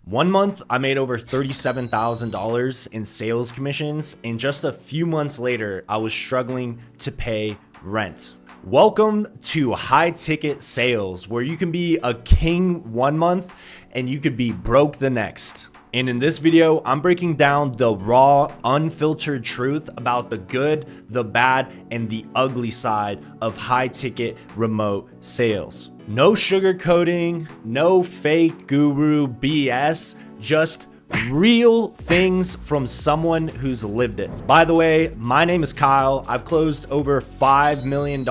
One month, I made over $37,000 in sales commissions, and just a few months later, I was struggling to pay rent. Welcome to high ticket sales, where you can be a king one month and you could be broke the next. And in this video, I'm breaking down the raw, unfiltered truth about the good, the bad, and the ugly side of high ticket remote sales. No sugarcoating, no fake guru BS, just real things from someone who's lived it. By the way, my name is Kyle. I've closed over $5 million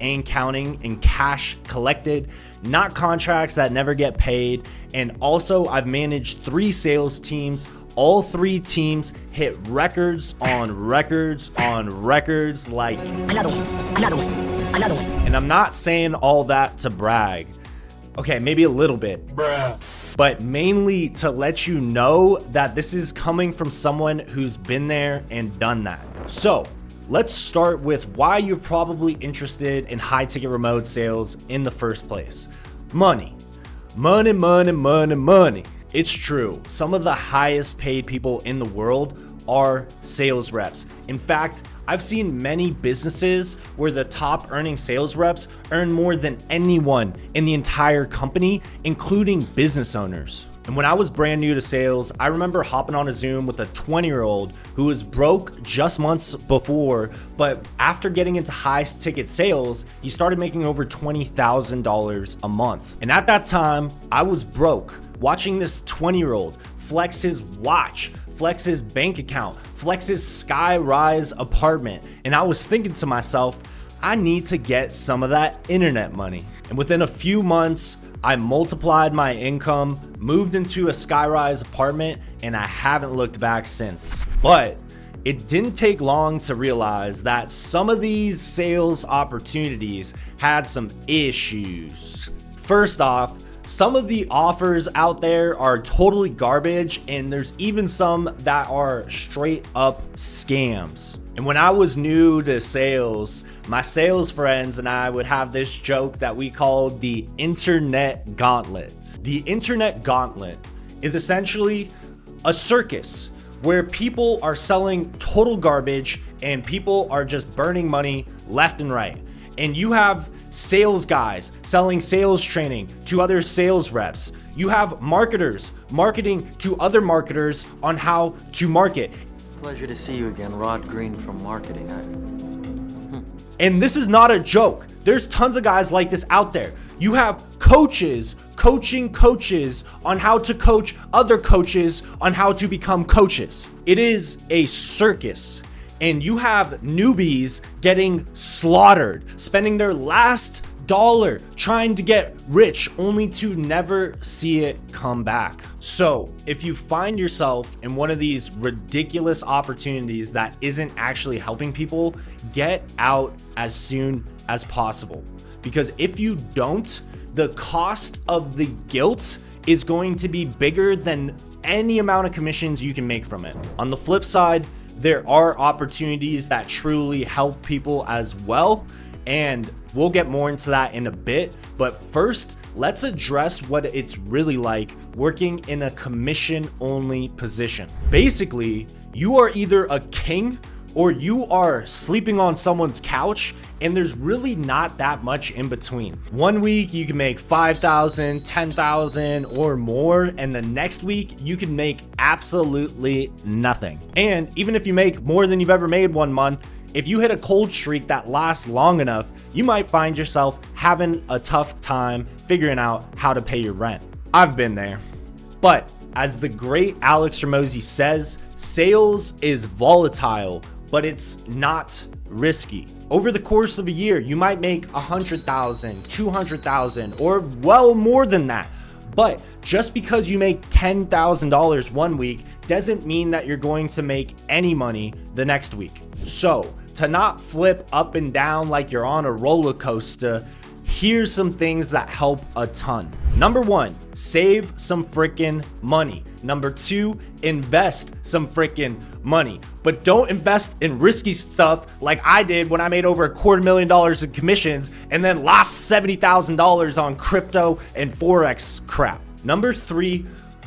and counting in cash collected, not contracts that never get paid. And also I've managed 3 sales teams. All 3 teams hit records on records on records, like another one. And I'm not saying all that to brag. Okay, maybe a little bit. Bruh. But mainly to let you know that this is coming from someone who's been there and done that. So let's start with why you're probably interested in high ticket remote sales in the first place. Money. Money, money, money, money. It's true. Some of the highest paid people in the world are sales reps. In fact, I've seen many businesses where the top earning sales reps earn more than anyone in the entire company, including business owners. And when I was brand new to sales, I remember hopping on a Zoom with a 20-year-old who was broke just months before, but after getting into high ticket sales, he started making over $20,000 a month. And at that time, I was broke, watching this 20-year-old flex his watch, flex his bank account, flex his sky-rise apartment. And I was thinking to myself, I need to get some of that internet money. And within a few months, I multiplied my income, moved into a sky-rise apartment, and I haven't looked back since. But it didn't take long to realize that some of these sales opportunities had some issues. First off, some of the offers out there are totally garbage, and there's even some that are straight up scams. And when I was new to sales, my sales friends and I would have this joke that we called the internet gauntlet. The internet gauntlet is essentially a circus where people are selling total garbage and people are just burning money left and right. And you have sales guys selling sales training to other sales reps. You have marketers marketing to other marketers on how to market. Pleasure to see you again, Rod Green from marketing. And this is not a joke. There's tons of guys like this out there. You have coaches coaching coaches on how to coach other coaches on how to become coaches. It is a circus. And you have newbies getting slaughtered, spending their last dollar trying to get rich only to never see it come back. So if you find yourself in one of these ridiculous opportunities that isn't actually helping people, get out as soon as possible. Because if you don't, the cost of the guilt is going to be bigger than any amount of commissions you can make from it. On the flip side, there are opportunities that truly help people as well, and we'll get more into that in a bit. But first, let's address what it's really like working in a commission-only position. Basically, you are either a king or you are sleeping on someone's couch, and there's really not that much in between. One week you can make 5,000, 10,000 or more, and the next week you can make absolutely nothing. And even if you make more than you've ever made one month, if you hit a cold streak that lasts long enough, you might find yourself having a tough time figuring out how to pay your rent. I've been there. But as the great Alex Ramosi says, sales is volatile, but it's not risky. Over the course of a year, you might make 100,000, 200,000, or well more than that. But just because you make $10,000 one week doesn't mean that you're going to make any money the next week. So to not flip up and down like you're on a roller coaster, here's some things that help a ton. Number 1, save some freaking money. Number 2, invest some freaking money. But don't invest in risky stuff like I did when I made over $250,000 in commissions and then lost $70,000 on crypto and Forex crap. Number 3,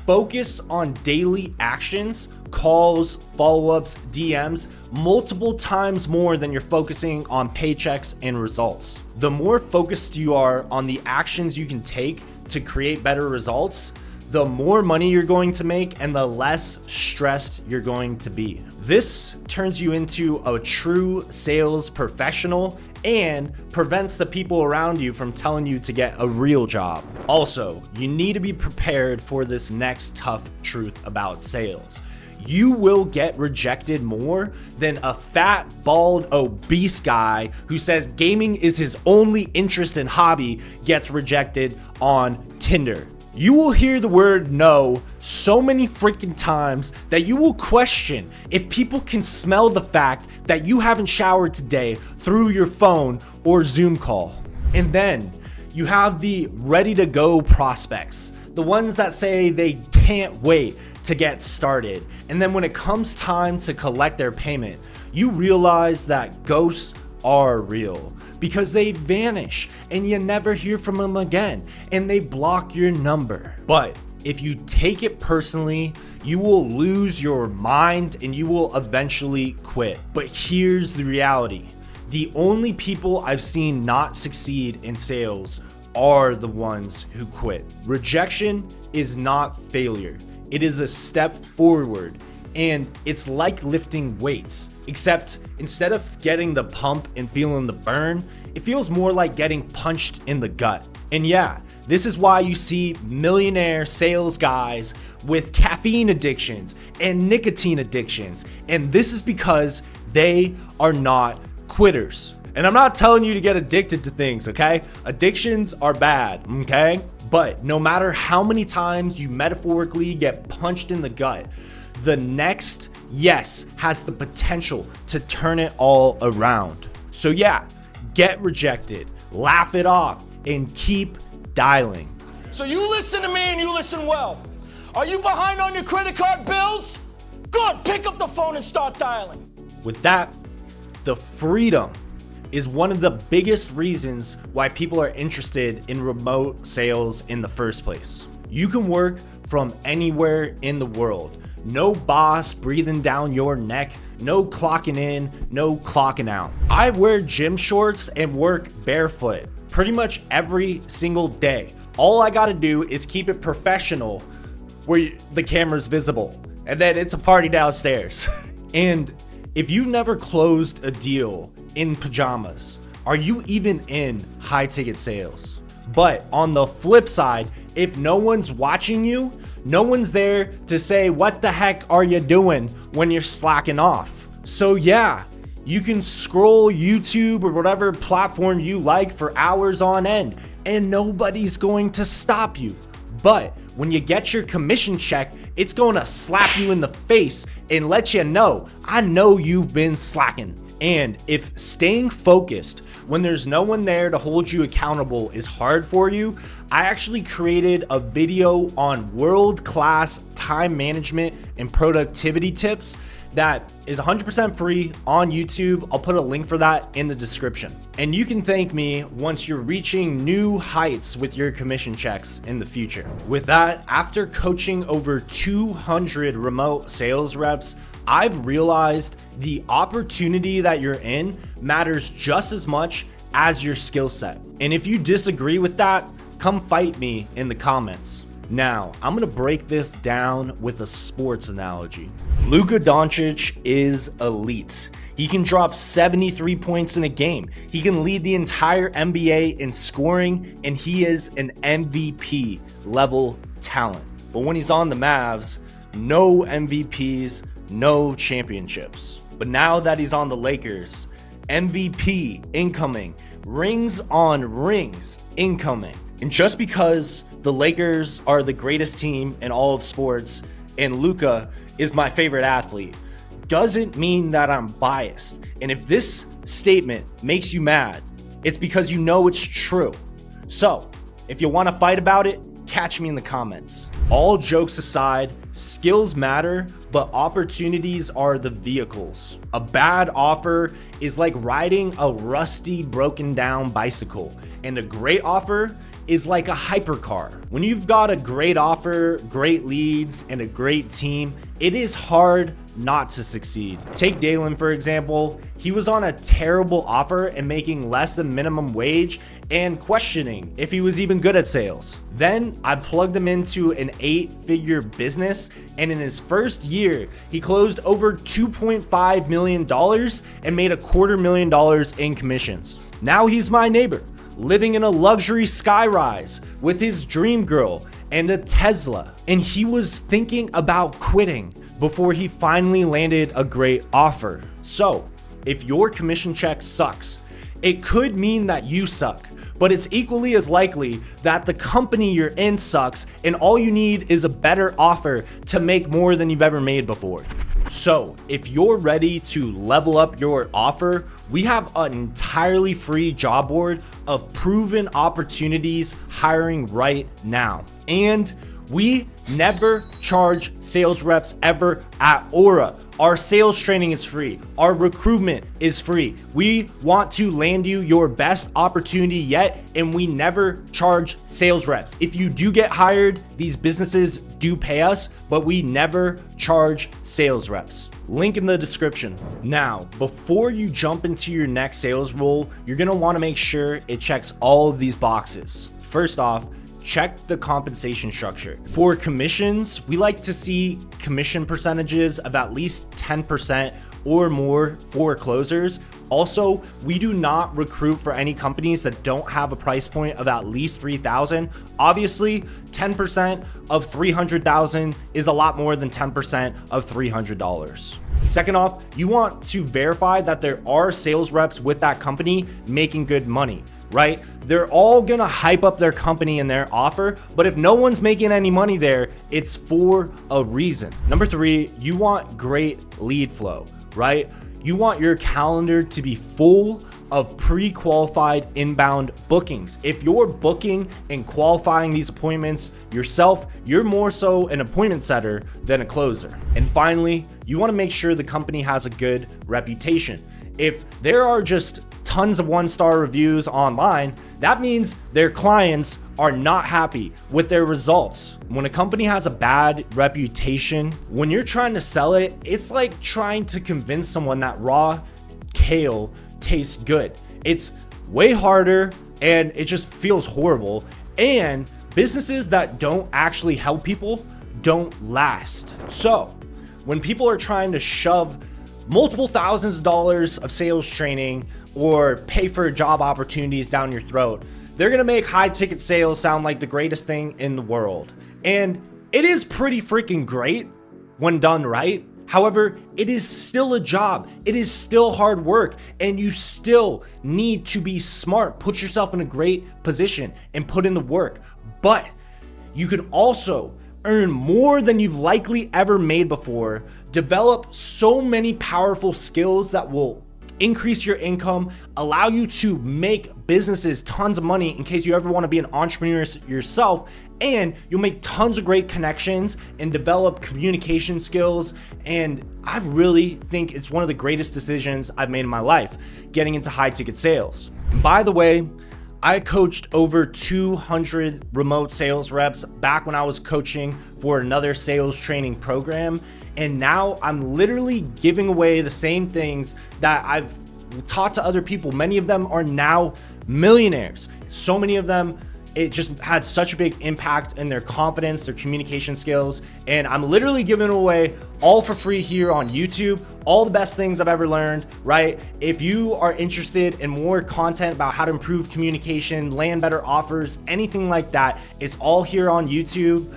focus on daily actions, calls, follow-ups, DMs, multiple times more than you're focusing on paychecks and results. The more focused you are on the actions you can take to create better results, the more money you're going to make and the less stressed you're going to be. This turns you into a true sales professional and prevents the people around you from telling you to get a real job. Also, you need to be prepared for this next tough truth about sales. You will get rejected more than a fat, bald, obese guy who says gaming is his only interest and hobby gets rejected on Tinder. You will hear the word no so many freaking times that you will question if people can smell the fact that you haven't showered today through your phone or Zoom call. And then you have the ready to go prospects, the ones that say they can't wait to get started. And then when it comes time to collect their payment, you realize that ghosts are real because they vanish and you never hear from them again and they block your number. But if you take it personally, you will lose your mind and you will eventually quit. But here's the reality. The only people I've seen not succeed in sales are the ones who quit. Rejection is not failure. It is a step forward, and it's like lifting weights, except instead of getting the pump and feeling the burn, it feels more like getting punched in the gut. And yeah, this is why you see millionaire sales guys with caffeine addictions and nicotine addictions. And this is because they are not quitters. And I'm not telling you to get addicted to things, okay? Addictions are bad, okay? But no matter how many times you metaphorically get punched in the gut, the next yes has the potential to turn it all around. So yeah, get rejected, laugh it off, and keep dialing. So you listen to me and you listen well. Are you behind on your credit card bills? Good, pick up the phone and start dialing. With that, the freedom is one of the biggest reasons why people are interested in remote sales in the first place. You can work from anywhere in the world. No boss breathing down your neck, no clocking in, no clocking out. I wear gym shorts and work barefoot pretty much every single day. All I gotta do is keep it professional where the camera's visible, and then it's a party downstairs. And if you've never closed a deal in pajamas, are you even in high ticket sales? But on the flip side, if no one's watching you, no one's there to say, what the heck are you doing when you're slacking off? So yeah, you can scroll YouTube or whatever platform you like for hours on end and nobody's going to stop you. But when you get your commission check, it's going to slap you in the face and let you know, I know you've been slacking. And if staying focused when there's no one there to hold you accountable is hard for you, I actually created a video on world-class time management and productivity tips that is 100% free on YouTube. I'll put a link for that in the description. And you can thank me once you're reaching new heights with your commission checks in the future. With that, after coaching over 200 remote sales reps, I've realized the opportunity that you're in matters just as much as your skill set. And if you disagree with that, come fight me in the comments. Now, I'm gonna break this down with a sports analogy. Luka Doncic is elite. He can drop 73 points in a game. He can lead the entire NBA in scoring, and he is an MVP level talent. But when he's on the Mavs, no MVPs, no championships. But now that he's on the Lakers, MVP incoming, rings on rings incoming. And just because the Lakers are the greatest team in all of sports and Luka is my favorite athlete doesn't mean that I'm biased. And if this statement makes you mad, it's because you know it's true. So if you want to fight about it, catch me in the comments. All jokes aside, skills matter, but opportunities are the vehicles. A bad offer is like riding a rusty, broken down bicycle, and a great offer is like a hypercar. When you've got a great offer, great leads, and a great team, it is hard not to succeed. Take Dalen, for example. He was on a terrible offer and making less than minimum wage and questioning if he was even good at sales. Then I plugged him into an 8-figure business, and in his first year, he closed over $2.5 million and made $250,000 in commissions. Now he's my neighbor, living in a luxury skyrise with his dream girl and a Tesla. And he was thinking about quitting before he finally landed a great offer. So, if your commission check sucks, it could mean that you suck, but it's equally as likely that the company you're in sucks and all you need is a better offer to make more than you've ever made before. So, if you're ready to level up your offer, we have an entirely free job board of proven opportunities hiring right now. And we never charge sales reps ever at Aura. Our sales training is free. Our recruitment is free. We want to land you your best opportunity yet, and we never charge sales reps. If you do get hired, these businesses do pay us, but we never charge sales reps. Link in the description. Now, before you jump into your next sales role, you're gonna wanna make sure it checks all of these boxes. First off, check the compensation structure. For commissions, we like to see commission percentages of at least 10% or more for closers. Also, we do not recruit for any companies that don't have a price point of at least $3,000. Obviously, 10% of $300,000 is a lot more than 10% of $300. Second off, you want to verify that there are sales reps with that company making good money, right? They're all gonna hype up their company and their offer, but if no one's making any money there, it's for a reason. Number 3, you want great lead flow, right? You want your calendar to be full of pre-qualified inbound bookings. If you're booking and qualifying these appointments yourself, you're more so an appointment setter than a closer. And finally, you want to make sure the company has a good reputation. If there are just tons of 1-star reviews online, that means their clients are not happy with their results. When a company has a bad reputation, when you're trying to sell it, it's like trying to convince someone that raw kale tastes good. It's way harder and it just feels horrible. And businesses that don't actually help people don't last. So when people are trying to shove multiple thousands of dollars of sales training or pay for job opportunities down your throat, they're gonna make high ticket sales sound like the greatest thing in the world. And it is pretty freaking great when done right. However, it is still a job. It is still hard work, and you still need to be smart. Put yourself in a great position and put in the work. But you can also earn more than you've likely ever made before, develop so many powerful skills that will increase your income, allow you to make businesses tons of money in case you ever want to be an entrepreneur yourself, and you'll make tons of great connections and develop communication skills. And I really think it's one of the greatest decisions I've made in my life, getting into high ticket sales. And by the way, I coached over 200 remote sales reps back when I was coaching for another sales training program. And now I'm literally giving away the same things that I've taught to other people. Many of them are now millionaires. So many of them, it just had such a big impact in their confidence, their communication skills. And I'm literally giving away all for free here on YouTube, all the best things I've ever learned, right? If you are interested in more content about how to improve communication, land better offers, anything like that, it's all here on YouTube,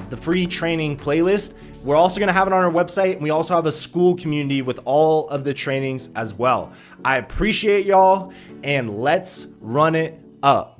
the free training playlist. We're also gonna have it on our website, and we also have a school community with all of the trainings as well. I appreciate y'all, and let's run it up.